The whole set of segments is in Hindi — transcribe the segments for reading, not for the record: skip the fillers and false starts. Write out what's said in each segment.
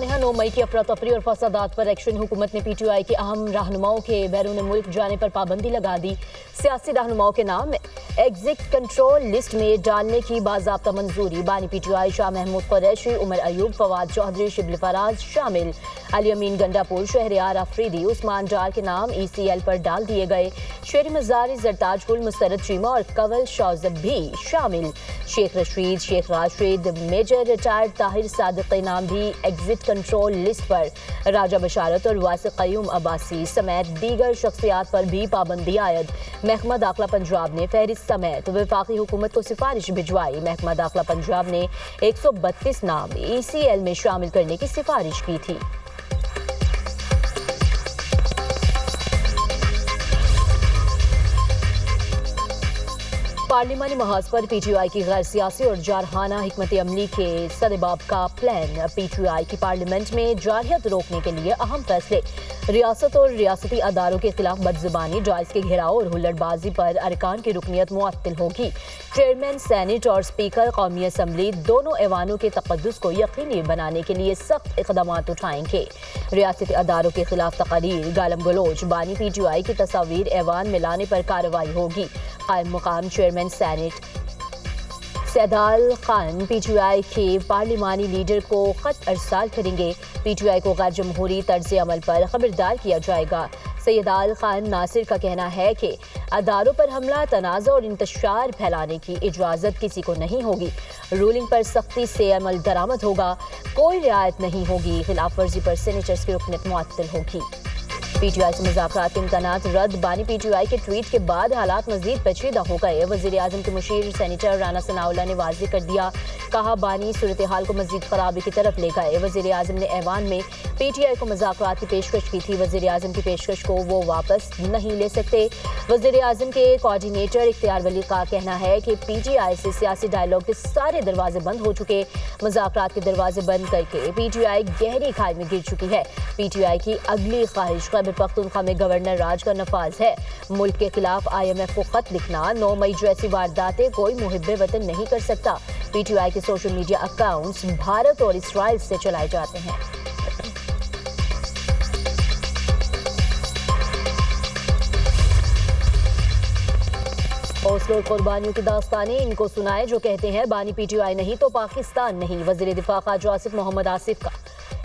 सानिया 9 मई की अफरा तफरी और फसादात पर एक्शन। हुकूमत ने PTI के अहम रहनुमाओं के बैरून मुल्क जाने पर पाबंदी लगा दी। सियासी रहनुमाओं के नाम एग्जिट कंट्रोल लिस्ट में डालने की बाज़ाब्ता मंजूरी। बानी PTI शाह महमूद कुरैशी, उमर अयूब, फवाद चौधरी, शिबली फराज शामिल। अली अमीन गंडापुर, शहरियार अफरीदी, उस्मान डार के नाम ECL पर डाल दिए गए। शेरी मजारी, जरताज गुल, मुस्तरद चीमा और कवल शौजब भी शामिल। शेख रशीद, शेख राशिद, मेजर रिटायर्ड ताहिर सादिक के नाम भी एग्जिट कंट्रोल लिस्ट पर। राजा बशारत और वासिक क़य्यूम अब्बासी समेत दीगर शख्सियात पर भी पाबंदी आयद। महकमा दाखिला पंजाब ने फहरिस्त समेत वफाकी हुकूमत को सिफारिश भिजवाई। महकमा दाखिला पंजाब ने 132 नाम ECL में शामिल करने की सिफारिश की थी। पार्लिमानी महाज पर PTI की गैर सियासी और जारहाना हिकमत अमली के सदेबाब का प्लान। PTI की पार्लियामेंट में जारहियत रोकने के लिए अहम फैसले। रियासत और रियासती अदारों के खिलाफ बदजुबानी, जायज के घेराव और हुल्लड़बाजी पर अरकान की रुकनियत मुअत्तल होगी। चेयरमैन सेनेट और स्पीकर कौमी असम्बली दोनों ऐवानों के तकद्दुस को यकीनी बनाने के लिए सख्त इक़दाम उठाएंगे। रियासती अदारों के खिलाफ तकरीर, गालम गलोच, बानी PTI की तस्वीर ऐवान में लाने पर कार्रवाई होगी। कायम मुकाम चेयरमैन सेनेट सैदाल खान PTI के पार्लिमानी लीडर को खत अरसाल करेंगे। PTI को गैर जमहूरी तर्ज अमल पर खबरदार किया जाएगा। सैदाल खान नासिर का कहना है कि अदारों पर हमला, तनाज़ा और इंतशार फैलाने की इजाज़त किसी को नहीं होगी। रूलिंग पर सख्ती से अमल दरामद होगा। कोई रियायत नहीं होगी। खिलाफ वर्जी पर सेनेटर्स की रुकनियत मुअत्तल होगी। PTI से मुज़ाकरात के इम्कानात रद्द। बानी PTI के ट्वीट के बाद हालात मजीद पेचीदा हो गए। वज़ीर आज़म के मुशीर सेनेटर राना सनाउल्लाह ने वाज़ेह कर दिया। कहा, बानी सूरत हाल को मजीद खराबी की तरफ ले गए। वज़ीर आज़म ने ऐवान में PTI को मुज़ाकरात की पेशकश की थी। वज़ीर आज़म की पेशकश को वो वापस नहीं ले सकते। वज़ीर आज़म के कोऑर्डिनेटर इख्तियार वली का कहना है कि PTI से सियासी डायलॉग के सारे दरवाजे बंद हो चुके। मुज़ाकरात के दरवाजे बंद करके PTI गहरी खाई में गिर चुकी है। PTI की अगली ख्वाहिश खैबर पख्तूनख्वा में गवर्नर राज का नफाज है। मुल्क के खिलाफ IMF को खत लिखना, 9 मई जैसी वारदातें कोई मुहिब्बे वतन नहीं कर सकता। PTI के सोशल मीडिया अकाउंट्स भारत और इसराइल से चलाए जाते हैं। ओस्लो कुर्बानियों की दास्तानें इनको सुनाए जो कहते हैं बानी PTI नहीं तो पाकिस्तान नहीं। वज़ीर दिफा ख़ाजा आसिफ मोहम्मद आसिफ का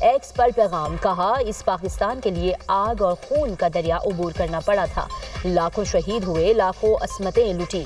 एक्स पर पैगाम। कहा, इस पाकिस्तान के लिए आग और खून का दरिया उबूर करना पड़ा था। लाखों शहीद हुए, लाखों असमतें लुटी,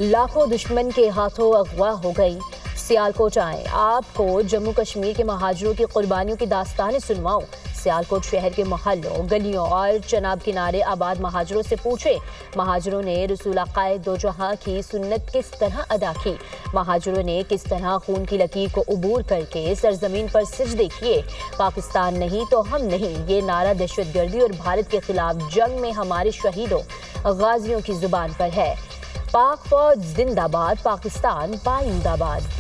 लाखों दुश्मन के हाथों अगवा हो गई। सियालकोट आए, आपको जम्मू कश्मीर के महाजरों की कुर्बानियों की दास्तानें सुनवाऊं। सियालकोट शहर के मोहल्लों, गलियों और चनाब किनारे आबाद महाजरों से पूछे, महाजरों ने रसूल आक़ाए दो जहां की सुन्नत किस तरह अदा की। महाजरों ने किस तरह खून की लकीर को उबूर करके सरजमीन पर सिजदे किए। पाकिस्तान नहीं तो हम नहीं, ये नारा दहशतगर्दी और भारत के खिलाफ जंग में हमारे शहीदों गाजियों की जुबान पर है। पाक फौज जिंदाबाद, पाकिस्तान पाइंदाबाद।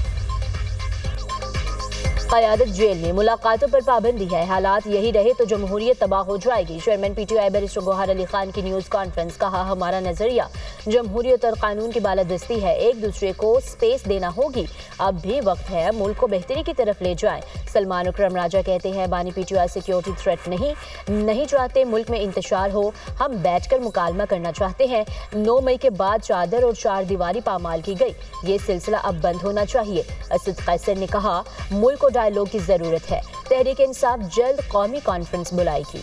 क़यादत जेल में मुलाकातों पर पाबंदी है। हालात यही रहे तो जमहूरियत तबाह हो जाएगी। Chairman PTI barrister Gauhar Ali Khan की न्यूज़ कॉन्फ्रेंस। कहा, हमारा नजरिया जमहूरियत और कानून की बालादस्ती है। एक दूसरे को स्पेस देना होगी। अब भी वक्त है मुल्क को बेहतरी की तरफ ले जाएं। सलमान अकरम राजा कहते हैं, बानी PTI सिक्योरिटी थ्रेट नहीं चाहते मुल्क में इंतशार हो। हम बैठकर मुकालमा करना चाहते हैं। 9 मई के बाद चादर और चार दीवारी पामाल की गई। ये सिलसिला अब बंद होना चाहिए। असद कैसर ने कहा, मुल्क को डायलॉग की जरूरत है। तहरीक इंसाफ जल्द कौमी कॉन्फ्रेंस बुलाएगी।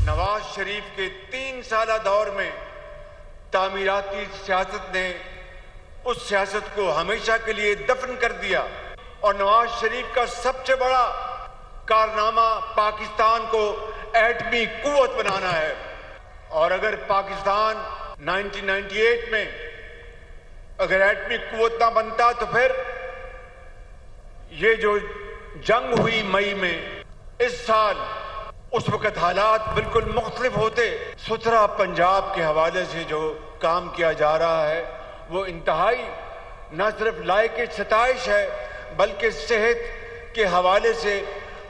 नवाज शरीफ के 3 साला दौर में तामीराती सियासत ने उस सियासत को हमेशा के लिए दफन कर दिया और नवाज शरीफ का सबसे बड़ा कारनामा पाकिस्तान को एटमी कुव्वत बनाना है। और अगर पाकिस्तान 1998 में अगर एटमी कुव्वत ना बनता तो फिर ये जो जंग हुई मई में इस साल, उस वक्त हालात बिल्कुल मुख्तलिफ होते। सुथरा पंजाब के हवाले से जो काम किया जा रहा है वो इंतहाई न सिर्फ लायक सताइश है बल्कि सेहत के हवाले से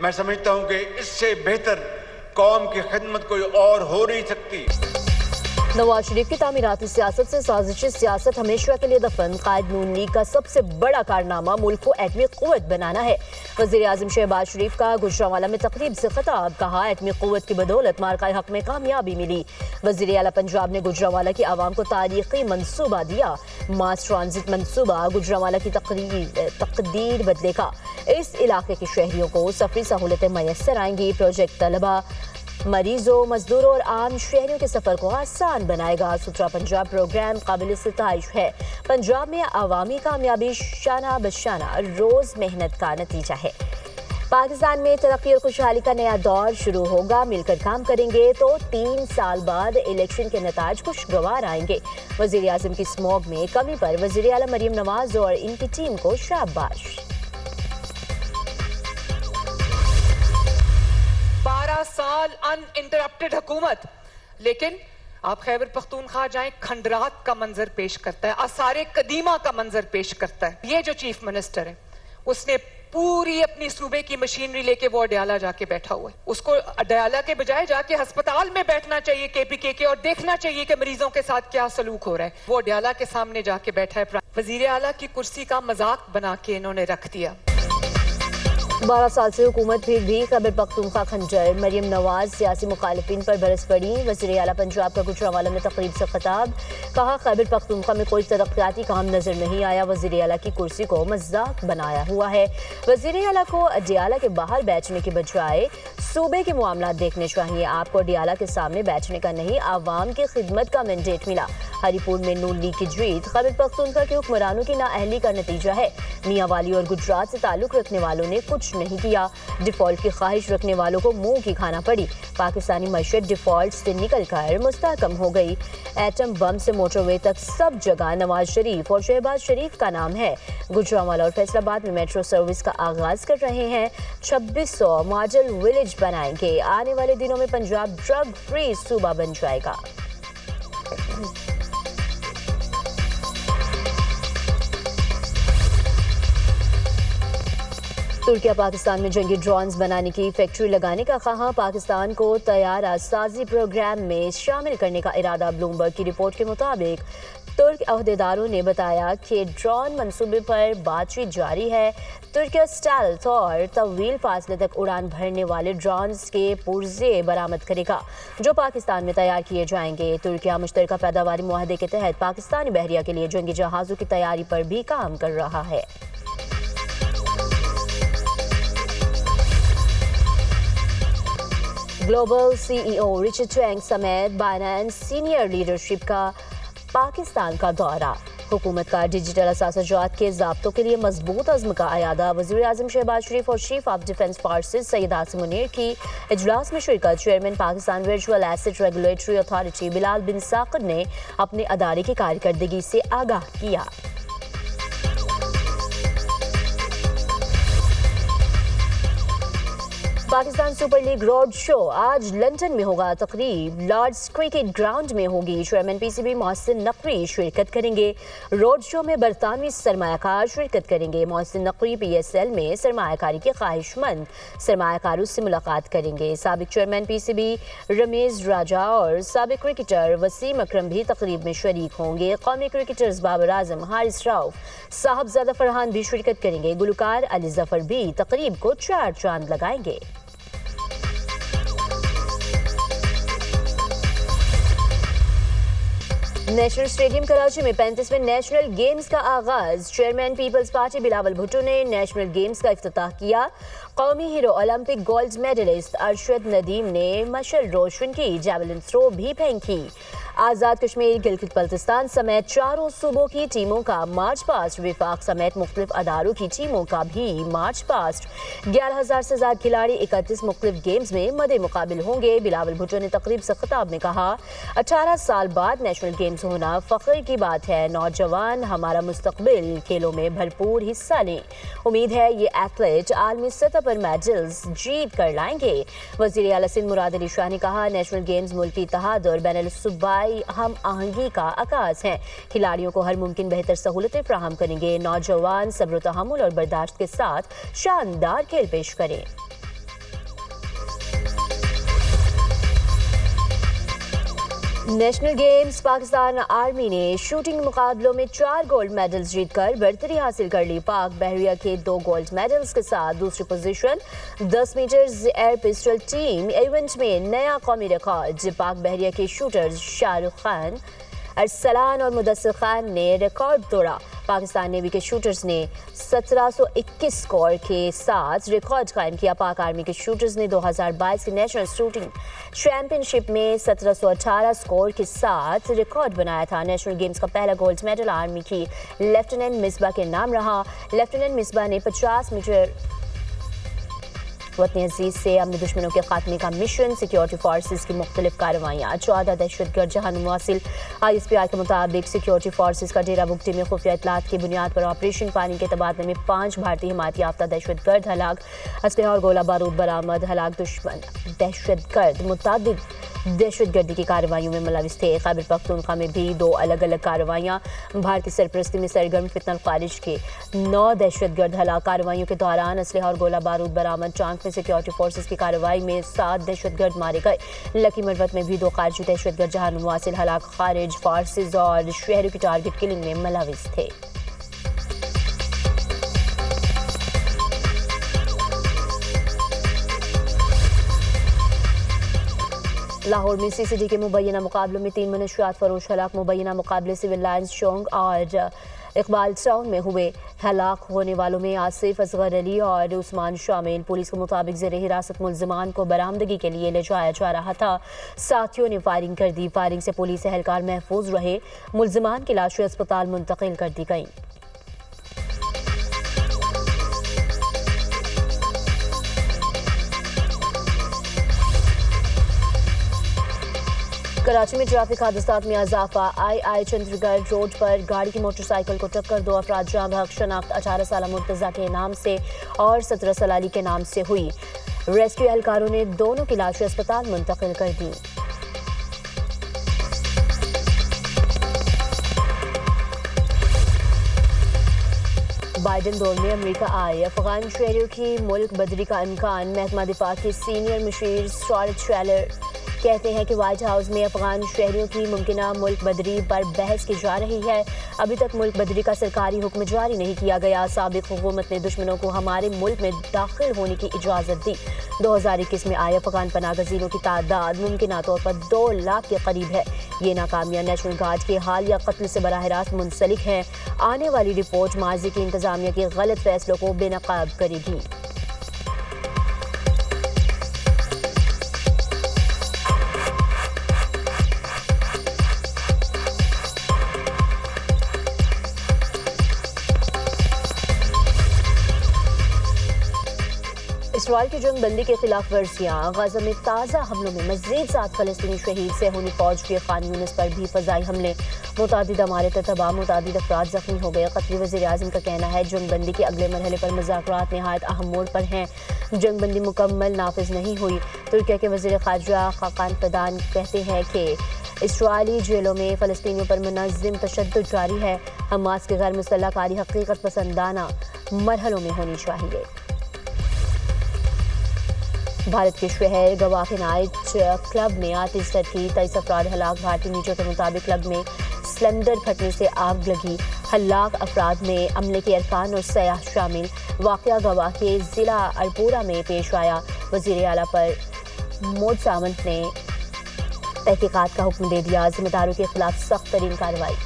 मैं समझता हूं कि इससे बेहतर कौम की खिदमत कोई और हो नहीं सकती। नवाज शरीफ की तामीराती सियासत से साजिशी सियासत हमेशा के लिए दफन। कायद नून लीग का सबसे बड़ा कारनामा मुल्क को एटमी क़ुव्वत बनाना है। वज़ीर आज़म शहबाज शरीफ का गुजरांवाला में तकरीब से खिताब, कहा एटमी क़ुव्वत की बदौलत मार्का हक में कामयाबी मिली। वज़ीर आला पंजाब ने गुजरांवाला की आवाम को तारीखी मनसूबा दिया। मास ट्रांजिट मनसूबा गुजरांवाला की तकदीर बदलेगा। इस इलाके के शहरियों को सफरी सहूलतें मैसर आएंगी। प्रोजेक्ट तलबा, मरीजों, मजदूरों और आम शहरियों के सफर को आसान बनाएगा। सुथरा पंजाब प्रोग्राम काबिल सिताइश है। पंजाब में आवामी कामयाबी शाना बशाना रोज मेहनत का नतीजा है। पाकिस्तान में तरक्की और खुशहाली का नया दौर शुरू होगा। मिलकर काम करेंगे तो 3 साल बाद इलेक्शन के नताज खुशगवार आएंगे। वज़ीर आज़म की स्मॉग में कमी पर वज़ीर आला मरियम नवाज और इनकी टीम को शाबाश। 12 साल अनइंटरप्टेड हुकूमत, लेकिन आप खैबर पख्तूनख्वा जाएं, खंडरात का मंजर पेश करता है, आसारे कदीमा का मंजर पेश करता है। ये जो चीफ मिनिस्टर है उसने पूरी अपनी सूबे की मशीनरी लेके वो अडयाला जाके बैठा हुआ है। उसको अडयाला के बजाय जाके अस्पताल में बैठना चाहिए KPK के और देखना चाहिए कि मरीजों के साथ क्या सलूक हो रहा है। वो अडयाला के सामने जाके बैठा है। वजीर आला की कुर्सी का मजाक बना के इन्होंने रख दिया। 12 साल से हुकूमत फिर भी खैबर पख्तूनख्वा खंजर। मरियम नवाज सियासी मुखालिफिन पर बरस पड़ी। वज़ीर आला पंजाब का गुजरांवाला में तकरीब से खिताब, कहा खैबर पख्तूनख्वा में कोई तरक्याती काम नजर नहीं आया। वज़ीर आला की कुर्सी को मजाक बनाया हुआ है। वज़ीर आला को अडयाला के बाहर बैठने के बजाय सूबे के मामला देखने चाहिए। आपको अडयाला के सामने बैठने का नहीं, आवाम की खिदमत का मैंडेट मिला। हरिपुर में नून लीग की जीत खैबर पख्तूनख्वा के हुक्मरानों की नाअहली का नतीजा है। मियां वाली और गुजरात से ताल्लुक रखने वालों ने कुछ नहीं किया। डिफॉल्ट की ख्वाहिश रखने वालों को मुंह की खाना पड़ी। पाकिस्तानी मईशत डिफॉल्ट से निकलकर मुस्तहकम हो गई। एटम बम से मोटरवे तक सब जगह नवाज शरीफ और शहबाज शरीफ का नाम है। गुजरांवाला और फैसलाबाद में मेट्रो सर्विस का आगाज कर रहे हैं। 2600 मॉडल विलेज बनाएंगे। आने वाले दिनों में पंजाब ड्रग फ्री सूबा बन जाएगा। तुर्किया पाकिस्तान में जंगी ड्रोन्स बनाने की फैक्ट्री लगाने का कहा। पाकिस्तान को तैयारा साजी प्रोग्राम में शामिल करने का इरादा। ब्लूमबर्ग की रिपोर्ट के मुताबिक तुर्क अहदेदारों ने बताया कि ड्रोन मंसूबे पर बातचीत जारी है। तुर्किया स्टेल्थ और तवील फासले तक उड़ान भरने वाले ड्रोन्स के पुर्जे बरामद करेगा जो पाकिस्तान में तैयार किए जाएंगे। तुर्किया मुश्तरका पैदावारी मुआहदे के तहत पाकिस्तानी बहरिया के लिए जंगी जहाज़ों की तैयारी पर भी काम कर रहा है। ग्लोबल CEO रिचर्ड चैंग समेत बाइनेंस सीनियर लीडरशिप का पाकिस्तान का दौरा। हुकूमत का डिजिटल असासाजात के ज़ाब्तों के लिए मजबूत अज़्म का अयादा। वज़ीर आज़म शहबाज शरीफ और chief of defence forces Syed Asim Munir की इजलास में शिरकत। Chairman Pakistan virtual asset regulatory authority Bilal bin Sakir ने अपने अदारे की कारकर्दगी से आगाह किया। Pakistan Super League road show आज लंदन में होगा। तकरीब लॉर्ड्स क्रिकेट ग्राउंड में होगी। चेयरमैन PCB मोहसिन नकवी शिरकत करेंगे। रोड शो में बरतानवी सरमायाकार शिरकत करेंगे। मोहसिन नकवी PSL में सरमायाकारी के ख्वाहिशमंद सरमायाकारों से मुलाकात करेंगे। साबिक चेयरमैन PCB रमेश राजा और साबिक क्रिकेटर वसीम अकरम भी तकरीब में शरीक होंगे। कौमी क्रिकेटर्स बाबर आजम, हारिस राउफ, साहबजादा फरहान भी शिरकत करेंगे। गुलकार अली जफर भी तकरीब को 4 चांद लगाएंगे। नेशनल स्टेडियम कराची में 35वें नेशनल गेम्स का आगाज। Chairman Peoples Party Bilawal Bhutto ने नेशनल गेम्स का इफ्तिताह किया। कौमी hero Olympic gold medalist Arshad Nadeem ने मशल रोशन की। जैवलिन थ्रो भी फेंकी। आज़ाद कश्मीर, गिलगित बल्तिस्तान समेत चारों सूबों की टीमों का मार्च पास्ट। विफाक समेत मुख्तलिफ अदारों की टीमों का भी मार्च पास्ट। 11,000 से ज्यादा खिलाड़ी 31 मुख्तलिफ गेम्स में मदे मुकाबिल होंगे। बिलावल भुट्टो ने तकरीब से खिताब में कहा, 18 साल बाद नेशनल गेम्स होना फख्र की बात है। नौजवान हमारा मुस्तकबिल, खेलों में भरपूर हिस्सा लें। उम्मीद है ये एथलीट आलमी सतह पर मेडल्स जीत कर लाएंगे। वज़ीर आला सिंध मुराद अली शाह ने कहा, नेशनल गेम्स मुल्की इत्तेहाद और बैनुल सूबाई हम आहंगी का आगाज है। खिलाड़ियों को हर मुमकिन बेहतर सहूलतें फराहम करेंगे। नौजवान सब्र तहम्मुल और बर्दाश्त के साथ शानदार खेल पेश करें। नेशनल गेम्स पाकिस्तान आर्मी ने शूटिंग मुकाबलों में 4 गोल्ड मेडल्स जीतकर बढ़तरी हासिल कर ली। पाक बहरिया के 2 गोल्ड मेडल्स के साथ दूसरी position. 10 meters air pistol team event में नया कौमी रिकॉर्ड। पाक बहरिया के शूटर्स शाहरुख खान, अरसलान और मुदस्सिर खान ने रिकॉर्ड तोड़ा। पाकिस्तान नेवी के शूटर्स ने 1721 स्कोर के साथ रिकॉर्ड कायम किया। पाक आर्मी के शूटर्स ने 2022 की नेशनल शूटिंग चैंपियनशिप में 1718 स्कोर के साथ रिकॉर्ड बनाया था। नेशनल गेम्स का पहला गोल्ड मेडल आर्मी की लेफ्टिनेंट मिसबा के नाम रहा। लेफ्टिनेंट मिसबा ने 50 मीटर वतन अजीज से अमन दुश्मनों के खात्मे का मिशन, सिक्योरिटी फोर्सेज की मुख्तलिफ कार्रवाइयाँ, 14 दहशतगर्द जहां मुवासिल। ISPI के मुताबिक सिक्योरिटी फोर्सेज का डेरा बुगटी में खुफिया इतलात की बुनियाद पर ऑपरेशन पानी के तबादले में 5 भारतीय हिमायत याफ्ता दहशतगर्द हलाक। असलहा और गोला बारूद बरामद। हलाक दुश्मन दहशतगर्द मुताबिक दहशतगर्दी की कार्रवाइयों में मुलविस थे। खैबर पख्तूनख्वा में भी 2 अलग अलग कार्रवाइयाँ। भारतीय सरपरस्ती में सरगर्म फितना खारिज के 9 दहशतगर्द हलाक। कार्रवाइयों के दौरान असलहा और गोला बारूद बरामद। चांक में सिक्योरिटी फोर्सेज की कार्रवाई में 7 दहशतगर्द मारे गए। लकी मरवत में भी 2 खारजी दहशतगर्द जहां मुवासिल हलाक खारिज फोर्सेज और शहरों की टारगेट किलिंग में मुलविस थे। लाहौर में CCD के मुबैना मुकाबलों में 3 मनशियात फरोश हलाक। मुबैना मुकाबले सिविल लाइन्स चौंक और इकबाल टाउन में हुए। हलाक होने वालों में आसिफ, असगर अली और उस्मान शामिल। पुलिस के मुताबिक ज़ेरे हिरासत मुल्जिमान को बरामदगी के लिए ले जाया जा रहा था। साथियों ने फायरिंग कर दी। फायरिंग से पुलिस एहलकार महफूज रहे। मुल्जिमान की लाशें अस्पताल मुंतकिल कर दी गईं। कराची में ट्रैफिक हादसात में इजाफा। आई चंद्रगढ़ रोड पर गाड़ी की मोटरसाइकिल को टक्कर, 2 अफराद जाँ बहक। शनाख्त 18 साल मुर्तजा के नाम से और 17 साल अली के नाम से हुई। रेस्क्यू एहलकारों ने दोनों की लाशें अस्पताल मुंतकिल कर दी। बाइडन दौर में अमेरिका आए। अफगान शहरियों की मुल्क बदरी का इम्कान। महकमा दिफा के सीनियर मुशीर स्टॉर्ज शेलर कहते हैं कि व्हाइट हाउस में अफगान शहरियों की मुमकिना मुल्क बदरी पर बहस की जा रही है। अभी तक मुल्क बदरी का सरकारी हुक्म जारी नहीं किया गया। साबिक हुकूमत ने दुश्मनों को हमारे मुल्क में दाखिल होने की इजाज़त दी। 2021 में आए अफगान पनागज़ीनों की तादाद मुमकिना तौर पर 2 लाख के करीब है। ये नाकामियाँ नेशनल गार्ड के हालिया कत्ल से बराह रास्त मुंसलिक हैं। आने वाली रिपोर्ट माजी की इंतजामिया के गलत फैसलों को बेनकाब करेगी। इसराइल की जंगबंदी के खिलाफ वर्जियाँ। गजा में ताज़ा हमलों में मज़ीद 7 फ़लस्तीनी शहीद। सेहूनी फ़ौज के खान यूनिस पर भी फ़ज़ाई हमले। मुतादिद अमारत तबाह, मुतादिद अफराद ज़ख्मी हो गए। कतरी वज़ीर आज़म का कहना है जंगबंदी के अगले मरहले पर मुज़ाकरात नहायत अहम मोड़ पर हैं। जंगबंदी मुकम्मल नाफिज नहीं हुई। तुर्किया के वज़ीर ख़ारजा खाकान फदान कहते हैं कि इसराइली जेलों में फ़लस्तीनियों पर मुनज़्ज़म तशद्दुद जारी है। हमास की गैर मुसल्लह कारी हकीकत पसंदाना मरहलों में होनी चाहिए। भारत के शहर गवाखे नाइट क्लब में आतिशबाजी की 23 अफराद हलाक। भारतीय मीडिया के मुताबिक क्लब में सिलेंडर फटने से आग लगी। हलाक अफराद में अमले के अरकान और सयाह शामिल। वाक़या गवाखे ज़िला अरपुरा में पेश आया। वज़ीर आला पर मोद सावंत ने तहकीकात का हुक्म दे दिया। जिम्मेदारों के खिलाफ सख्त तरीन कार्रवाई।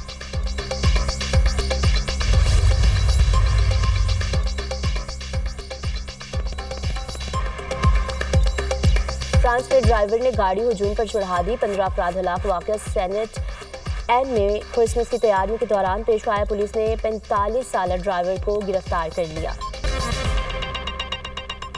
फ्रांस में ड्राइवर ने गाड़ी हुजूम पर चढ़ा दी। 15 अफराद हलाक। वाक़या सेनेट एन में क्रिसमस की तैयारियों के दौरान पेश आया। पुलिस ने 45 साल ड्राइवर को गिरफ्तार कर लिया।